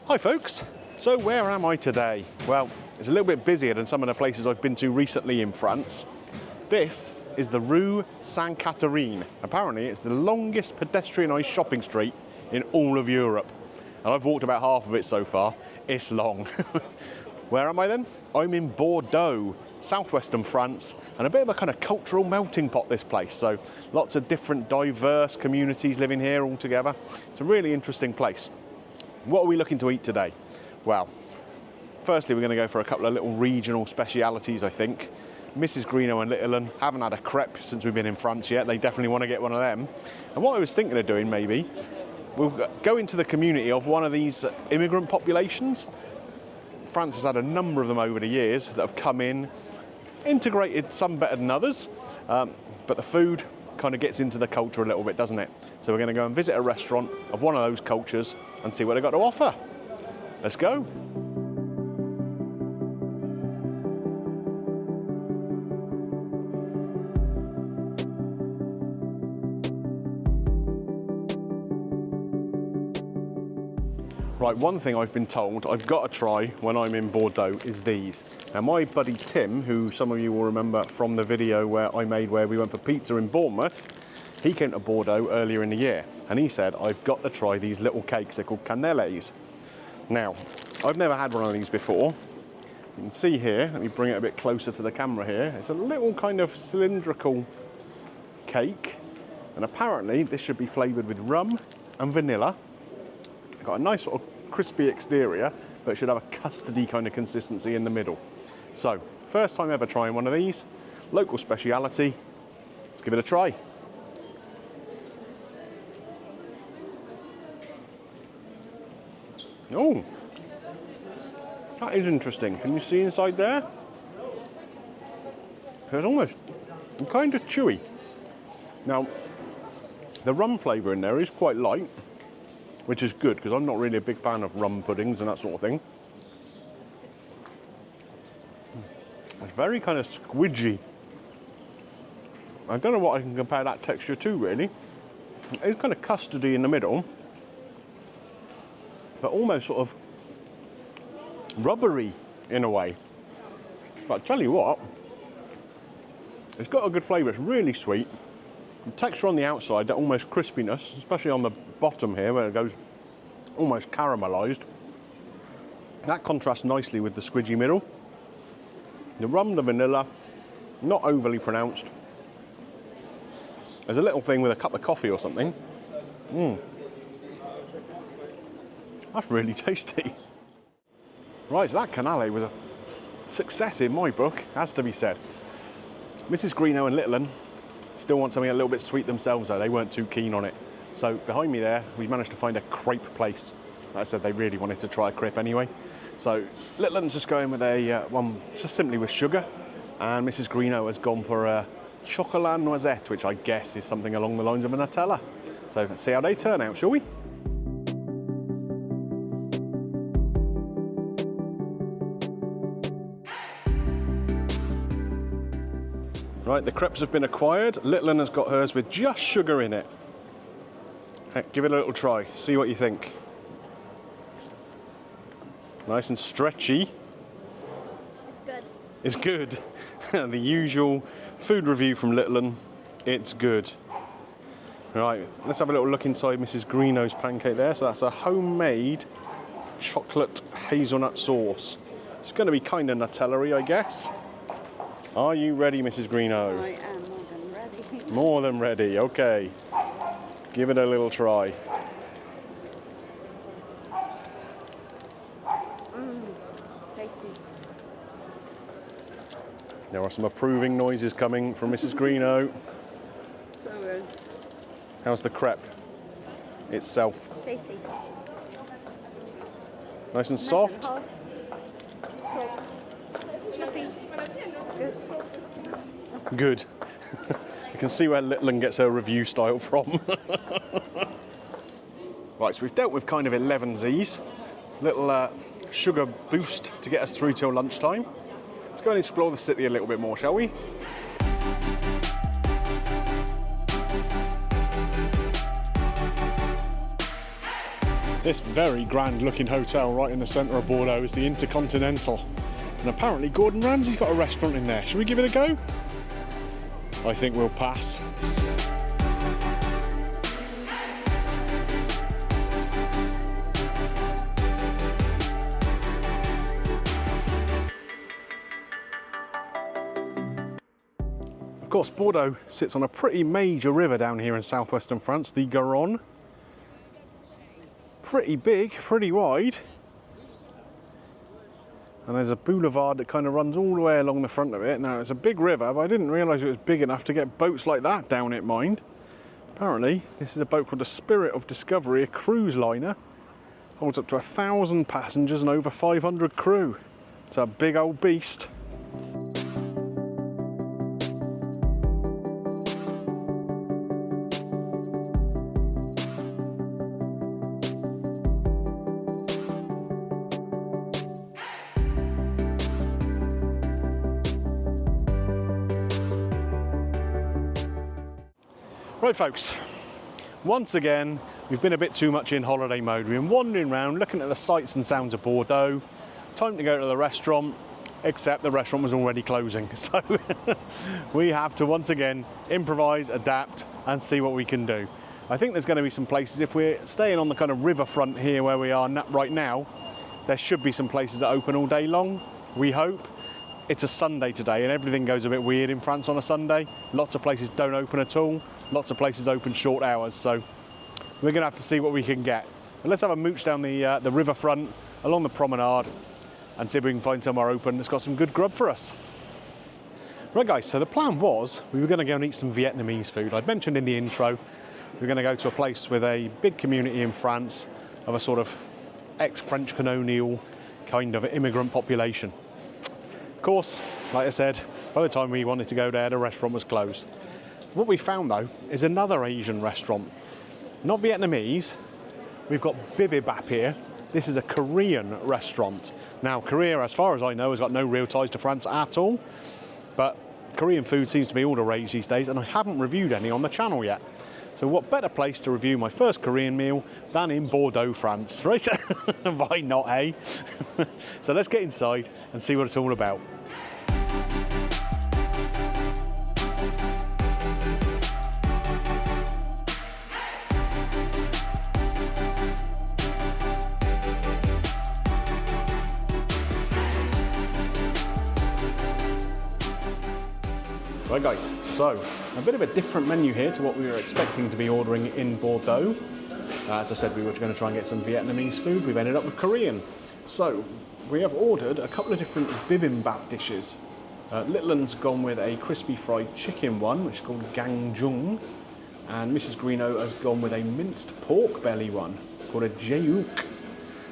Hi folks, so where am I today? Well, it's a little bit busier than some of the places I've been to recently in France. This is the Rue Sainte-Catherine. Apparently it's the longest pedestrianised shopping street in all of Europe. And I've walked about half of it so far. It's long. Where am I then? I'm in Bordeaux, southwestern France, and a bit of a kind of cultural melting pot, this place. So lots of different diverse communities living here all together. It's a really interesting place. What are we looking to eat today? Well, firstly, we're going to go for a couple of little regional specialities, I think. Mrs. Greeno and Little 'Un haven't had a crepe since we've been in France yet. They definitely want to get one of them. And what I was thinking of doing, maybe, we'll go into the community of one of these immigrant populations. France has had a number of them over the years that have come in, integrated, some better than others, but the food kind of gets into the culture a little bit, doesn't it? So we're going to go and visit a restaurant of one of those cultures and see what they've got to offer. Let's go. Right, one thing I've been told I've got to try when I'm in Bordeaux is these. Now my buddy Tim, who some of you will remember from the video where we went for pizza in Bournemouth, he came to Bordeaux earlier in the year and he said, I've got to try these little cakes. They're called caneles. Now, I've never had one of these before. You can see here, let me bring it a bit closer to the camera here. It's a little kind of cylindrical cake, and apparently this should be flavoured with rum and vanilla. It's got a nice sort of crispy exterior, but it should have a custardy kind of consistency in the middle. So, first time ever trying one of these, local speciality. Let's give it a try. Oh, that is interesting. Can you see inside there? It's almost kind of chewy. Now, the rum flavour in there is quite light, which is good because I'm not really a big fan of rum puddings and that sort of thing. It's very kind of squidgy. I don't know what I can compare that texture to, really. It's kind of custardy in the middle, but almost sort of rubbery in a way. But I tell you what, it's got a good flavour. It's really sweet. The texture on the outside, that almost crispiness, especially on the bottom here where it goes almost caramelised. That contrasts nicely with the squidgy middle. The rum, the vanilla, not overly pronounced. There's a little thing with a cup of coffee or something. That's really tasty. Right, so that canale was a success in my book, has to be said. Mrs. Greeno and Little 'Un still want something a little bit sweet themselves, though. They weren't too keen on it. So behind me there, we managed to find a crepe place. Like I said, they really wanted to try a crepe anyway. So Little 'Un's just going with a one just simply with sugar, and Mrs. Greeno has gone for a chocolat noisette, which I guess is something along the lines of a Nutella. So let's see how they turn out, shall we? Right, the crepes have been acquired. Little 'Un has got hers with just sugar in it. Heck, give it a little try, see what you think. Nice and stretchy. It's good. It's good. The usual food review from Little 'Un. It's good. Right, let's have a little look inside Mrs. Greeno's pancake there. So that's a homemade chocolate hazelnut sauce. It's going to be kind of Nutella-y, I guess. Are you ready, Mrs. Greeno? I am more than ready. More than ready, okay. Give it a little try. Tasty. There are some approving noises coming from Mrs. Greeno. So good. How's the crepe itself? Tasty. Nice and soft? Nice and hot. Soft. Fluffy. It's good. Good. You can see where Little 'Un gets her review style from. Right, so we've dealt with kind of 11sies. Little sugar boost to get us through till lunchtime. Let's go and explore the city a little bit more, shall we? This very grand looking hotel right in the centre of Bordeaux is the Intercontinental. And apparently Gordon Ramsay's got a restaurant in there. Should we give it a go? I think we'll pass. Of course, Bordeaux sits on a pretty major river down here in southwestern France, the Garonne. Pretty big, pretty wide. And there's a boulevard that kind of runs all the way along the front of it. Now, it's a big river, but I didn't realise it was big enough to get boats like that down it, mind. Apparently, this is a boat called the Spirit of Discovery, a cruise liner. Holds up to 1,000 passengers and over 500 crew. It's a big old beast. Right folks, once again we've been a bit too much in holiday mode. We've been wandering around looking at the sights and sounds of Bordeaux. Time to go to the restaurant, except the restaurant was already closing, so we have to once again improvise, adapt and see what we can do. I think there's going to be some places, if we're staying on the kind of riverfront here where we are right now, there should be some places that open all day long, we hope. It's a Sunday today and everything goes a bit weird in France on a Sunday. Lots of places don't open at all. Lots of places open short hours, so we're going to have to see what we can get. But let's have a mooch down the riverfront, along the promenade, and see if we can find somewhere open that's got some good grub for us. Right guys, so the plan was we were going to go and eat some Vietnamese food. I'd mentioned in the intro we were going to go to a place with a big community in France of a sort of ex-French colonial kind of immigrant population. Of course, like I said, by the time we wanted to go there, the restaurant was closed. What we found though is another Asian restaurant, not Vietnamese. We've got bibimbap here. This is a Korean restaurant. Now Korea, as far as I know, has got no real ties to France at all, but Korean food seems to be all the rage these days and I haven't reviewed any on the channel yet. So what better place to review my first Korean meal than in Bordeaux, France, right? Why not, eh? So let's get inside and see what it's all about. Right guys, so a bit of a different menu here to what we were expecting to be ordering in Bordeaux. As I said, we were going to try and get some Vietnamese food. We've ended up with Korean. So we have ordered a couple of different bibimbap dishes. Little Un's gone with a crispy fried chicken one, which is called gangjung. And Mrs. Greeno has gone with a minced pork belly one, called a jeuk.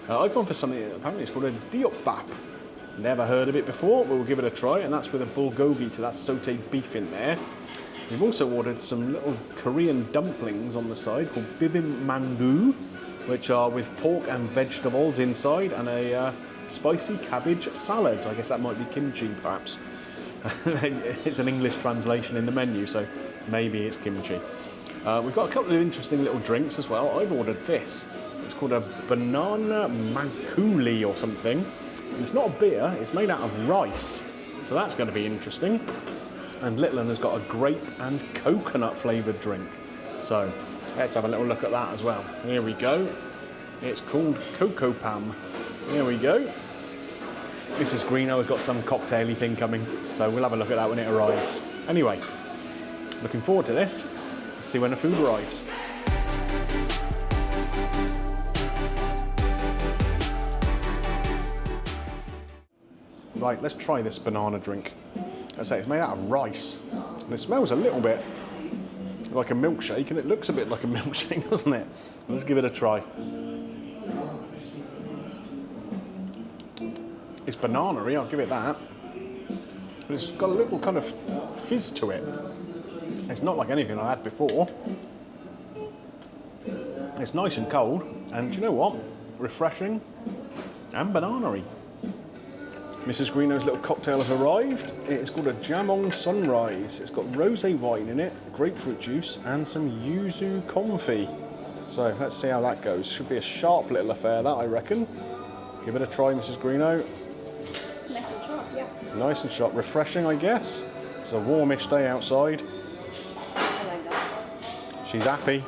I've gone for something, apparently it's called a diopbap. Never heard of it before, but we'll give it a try, and that's with a bulgogi, so that's sauteed beef in there. We've also ordered some little Korean dumplings on the side called bibimbap, which are with pork and vegetables inside, and a spicy cabbage salad. So I guess that might be kimchi, perhaps. It's an English translation in the menu, so maybe it's kimchi. We've got a couple of interesting little drinks as well. I've ordered this. It's called a banana makgeolli or something. It's not a beer, it's made out of rice, so that's going to be interesting. And Little Un has got a grape and coconut flavoured drink. So let's have a little look at that as well. Here we go. It's called Coco Pam. Here we go. Mrs. Greeno has got some cocktaily thing coming, so we'll have a look at that when it arrives. Anyway, looking forward to this. Let's see when the food arrives. Right, let's try this banana drink. As I say, it's made out of rice, and it smells a little bit like a milkshake, and it looks a bit like a milkshake, doesn't it? Let's give it a try. It's banana-y, I'll give it that. But it's got a little kind of fizz to it. It's not like anything I had before. It's nice and cold, and do you know what? Refreshing and banana-y. Mrs. Greeno's little cocktail has arrived. It's called a Jamong Sunrise. It's got rosé wine in it, grapefruit juice, and some yuzu confit. So let's see how that goes. Should be a sharp little affair, that I reckon. Give it a try, Mrs. Greeno. Nice and sharp, yeah. Nice and sharp. Refreshing, I guess. It's a warmish day outside. I like that. She's happy.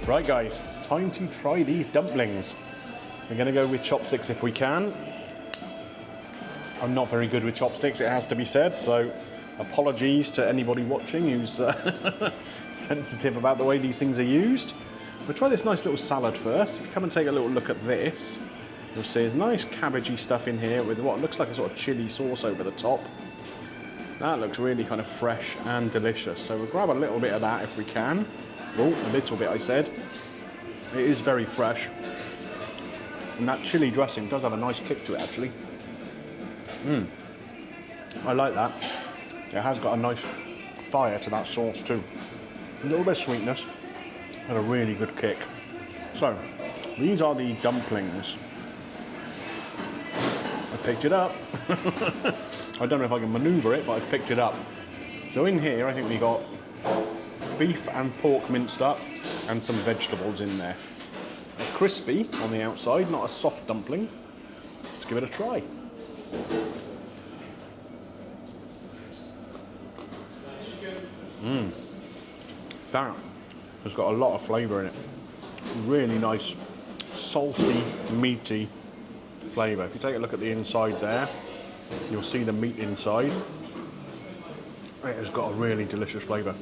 Right guys, time to try these dumplings. We're going to go with chopsticks if we can. I'm not very good with chopsticks, it has to be said, so apologies to anybody watching who's sensitive about the way these things are used. We'll try this nice little salad first. If you come and take a little look at this, you'll see there's nice cabbagey stuff in here with what looks like a sort of chili sauce over the top. That looks really kind of fresh and delicious, so we'll grab a little bit of that if we can. Oh, a little bit I said. It is very fresh. And that chilli dressing does have a nice kick to it actually. I like that. It has got a nice fire to that sauce too. A little bit of sweetness and a really good kick. So, these are the dumplings. I picked it up. I don't know if I can manoeuvre it, but I've picked it up. So in here I think we got beef and pork minced up and some vegetables in there. Crispy on the outside, not a soft dumpling. Let's give it a try. That has got a lot of flavour in it. Really nice, salty, meaty flavour. If you take a look at the inside there, you'll see the meat inside. It has got a really delicious flavour.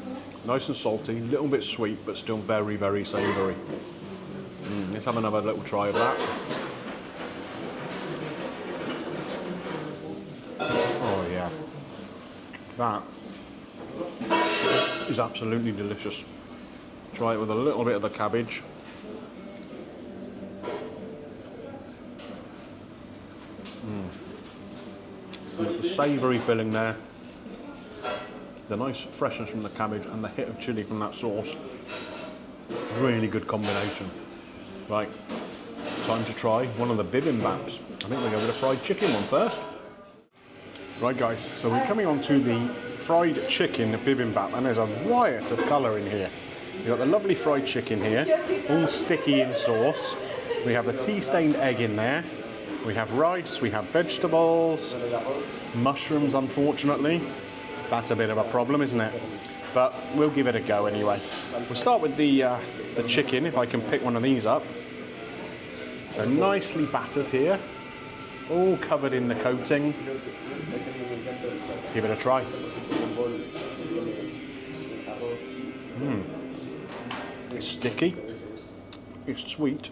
Nice and salty, a little bit sweet, but still very, very savoury. Let's have another little try of that. Oh yeah. That is absolutely delicious. Try it with a little bit of the cabbage. The savoury filling there. The nice freshness from the cabbage and the hit of chilli from that sauce. Really good combination. Right, time to try one of the bibimbaps. I think we'll go with the fried chicken one first. Right guys, so we're coming on to the fried chicken bibimbap, and there's a riot of colour in here. You've got the lovely fried chicken here, all sticky in sauce. We have the tea-stained egg in there. We have rice, we have vegetables, mushrooms unfortunately. That's a bit of a problem, isn't it? But we'll give it a go anyway. We'll start with the chicken, if I can pick one of these up. So nicely battered here, all covered in the coating. Let's give it a try. It's sticky, it's sweet,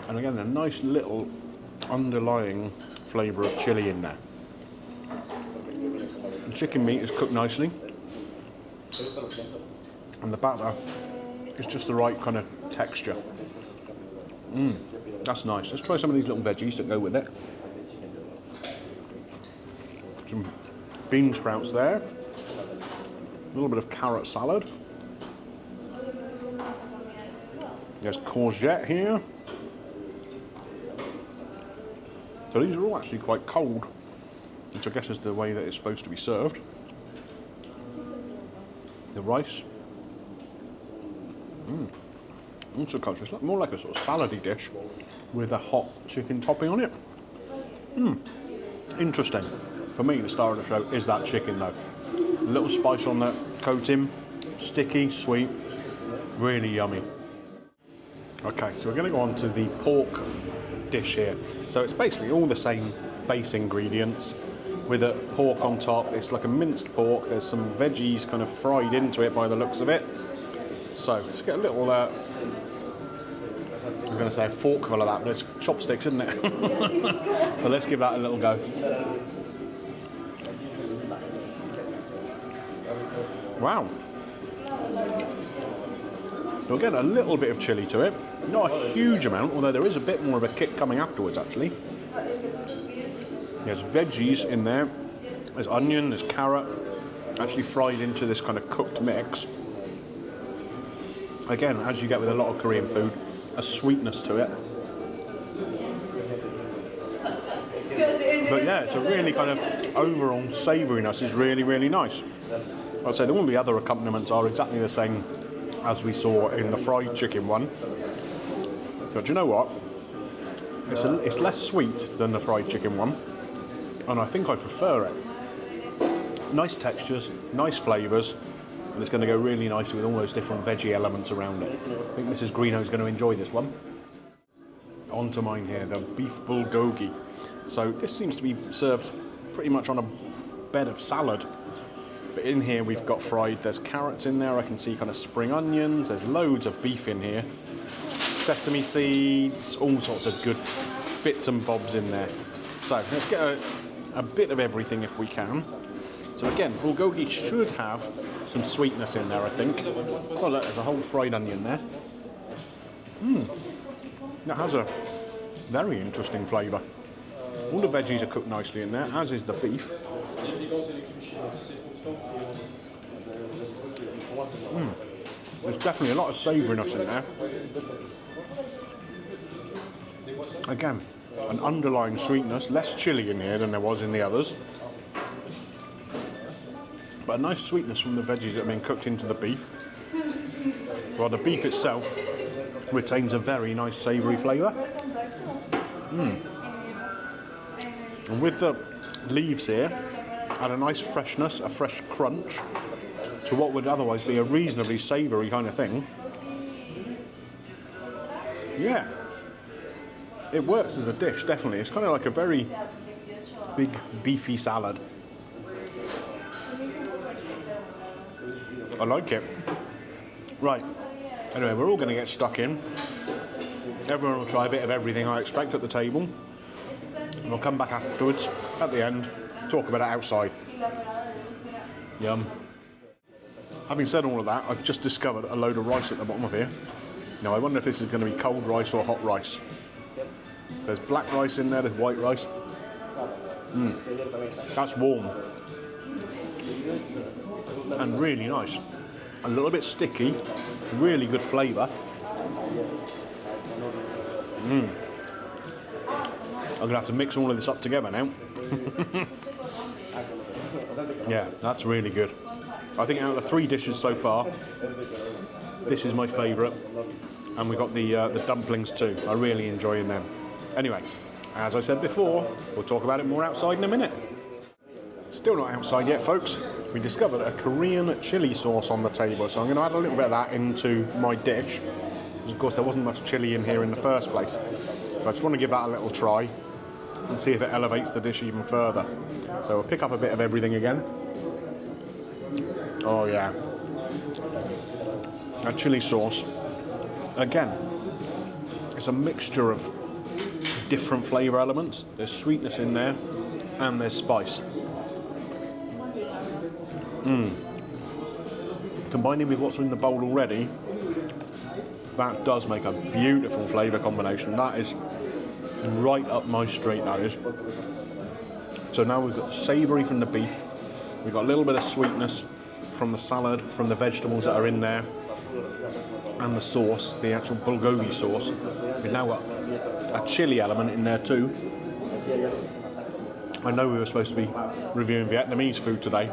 and again a nice little underlying flavour of chilli in there. The chicken meat is cooked nicely, and the batter is just the right kind of texture. That's nice. Let's try some of these little veggies that go with it. Some bean sprouts there, a little bit of carrot salad. There's courgette here. So these are all actually quite cold, which I guess is the way that it's supposed to be served. The rice. Also comes, it's more like a sort of salady dish with a hot chicken topping on it. Interesting. For me, the star of the show is that chicken though. A little spice on the coating, sticky, sweet, really yummy. Okay, so we're going to go on to the pork dish here. So it's basically all the same base ingredients with a pork on top. It's like a minced pork. There's some veggies kind of fried into it by the looks of it. So let's get a little, I'm going to say a forkful of that, but it's chopsticks, isn't it? So let's give that a little go. Wow. We'll get a little bit of chilli to it. Not a huge amount, although there is a bit more of a kick coming afterwards, actually. There's veggies in there. There's onion, there's carrot, actually fried into this kind of cooked mix. Again, as you get with a lot of Korean food, a sweetness to it. But yeah, it's a really kind of overall savouriness is really, really nice. I'd say all the other accompaniments are exactly the same as we saw in the fried chicken one. But do you know what? It's less sweet than the fried chicken one, and I think I prefer it. Nice textures, nice flavours, and it's going to go really nicely with all those different veggie elements around it. I think Mrs. Greeno is going to enjoy this one. On to mine here, the beef bulgogi. So this seems to be served pretty much on a bed of salad. But in here we've got fried, there's carrots in there, I can see kind of spring onions, there's loads of beef in here. Sesame seeds, all sorts of good bits and bobs in there. So let's get a bit of everything if we can. So again, bulgogi should have some sweetness in there, I think. Oh look, there's a whole fried onion there. That has a very interesting flavour. All the veggies are cooked nicely in there, as is the beef. There's definitely a lot of savouriness in there. Again, an underlying sweetness, less chilli in here than there was in the others. But a nice sweetness from the veggies that have been cooked into the beef. While the beef itself retains a very nice savoury flavour. And with the leaves here, add a nice freshness, a fresh crunch to what would otherwise be a reasonably savoury kind of thing. Yeah, it works as a dish, definitely. It's kind of like a very big beefy salad. I like it. Right, anyway, we're all going to get stuck in. Everyone will try a bit of everything, I expect, at the table. And we'll come back afterwards, at the end, talk about it outside. Yum. Having said all of that, I've just discovered a load of rice at the bottom of here. Now, I wonder if this is going to be cold rice or hot rice. There's black rice in there, there's white rice. That's warm. And really nice. A little bit sticky, really good flavour. I'm going to have to mix all of this up together now. Yeah, that's really good. I think out of the 3 dishes so far, this is my favourite. And we've got the dumplings too. I really enjoy them. Anyway, as I said before, we'll talk about it more outside in a minute. Still not outside yet, folks. We discovered a Korean chilli sauce on the table, so I'm going to add a little bit of that into my dish. Because of course there wasn't much chilli in here in the first place. But I just want to give that a little try and see if it elevates the dish even further. So we'll pick up a bit of everything again. Oh yeah. That chilli sauce, again, it's a mixture of different flavour elements. There's sweetness in there and there's spice. Combining with what's in the bowl already, that does make a beautiful flavour combination. That is right up my street, that is. So now we've got savoury from the beef, we've got a little bit of sweetness from the salad, from the vegetables that are in there, and the sauce, the actual bulgogi sauce. We've now got a chilli element in there too. I know we were supposed to be reviewing Vietnamese food today,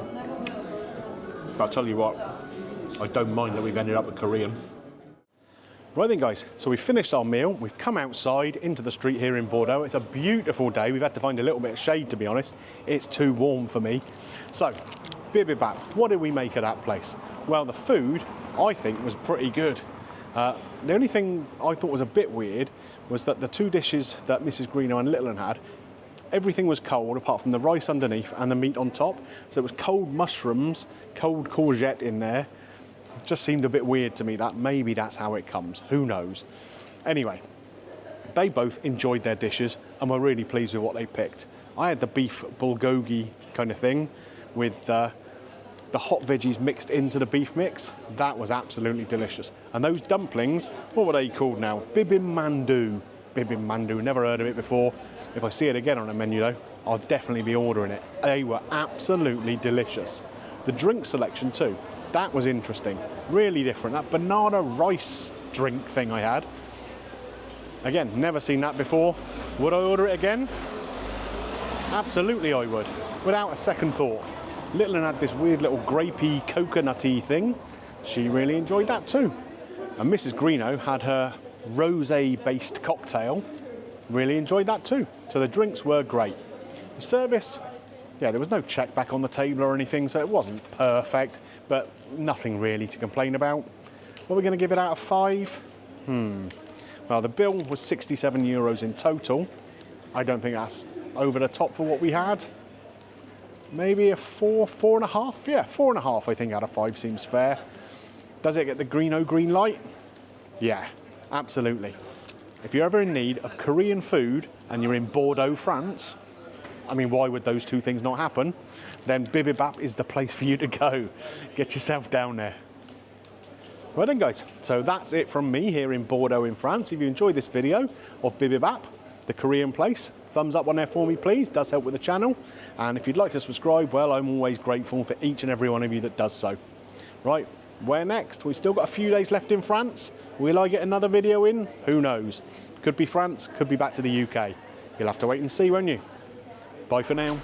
but I'll tell you what, I don't mind that we've ended up with Korean. Right then guys, so we've finished our meal, we've come outside into the street here in Bordeaux. It's a beautiful day, we've had to find a little bit of shade to be honest. It's too warm for me. So, bibimbap, what did we make at that place? Well, the food, I think, was pretty good. The only thing I thought was a bit weird was that the 2 dishes that Mrs. Greeno and Littleton had, everything was cold apart from the rice underneath and the meat on top. So it was cold mushrooms, cold courgette in there. It just seemed a bit weird to me that maybe that's how it comes. Who knows? Anyway, they both enjoyed their dishes and were really pleased with what they picked. I had the beef bulgogi kind of thing with the hot veggies mixed into the beef mix. That was absolutely delicious. And those dumplings, what were they called now? Bibimbap. Bibimbap, never heard of it before. If I see it again on a menu though, I'll definitely be ordering it. They were absolutely delicious. The drink selection too, that was interesting. Really different. That banana rice drink thing I had. Again, never seen that before. Would I order it again? Absolutely I would, without a second thought. Littlin had this weird little grapey, coconutty thing. She really enjoyed that too. And Mrs. Greeno had her rosé-based cocktail. Really enjoyed that too. So the drinks were great. The service, yeah, there was no check back on the table or anything, so it wasn't perfect, but nothing really to complain about. What are we going to give it out of 5? Well, the bill was 67 euros in total. I don't think that's over the top for what we had. Maybe a 4.5? Yeah, 4.5 I think out of 5 seems fair. Does it get the Greeno green light? Yeah, absolutely. If you're ever in need of Korean food and you're in Bordeaux, France, I mean, why would those two things not happen? Then bibimbap is the place for you to go. Get yourself down there. Well then guys, so that's it from me here in Bordeaux in France. If you enjoyed this video of bibimbap, the Korean place, thumbs up on there for me please, does help with the channel. And if you'd like to subscribe, well, I'm always grateful for each and every one of you that does so. Right, where next? We've still got a few days left in France. Will I get another video in? Who knows? Could be France, could be back to the UK. You'll have to wait and see, won't you? Bye for now.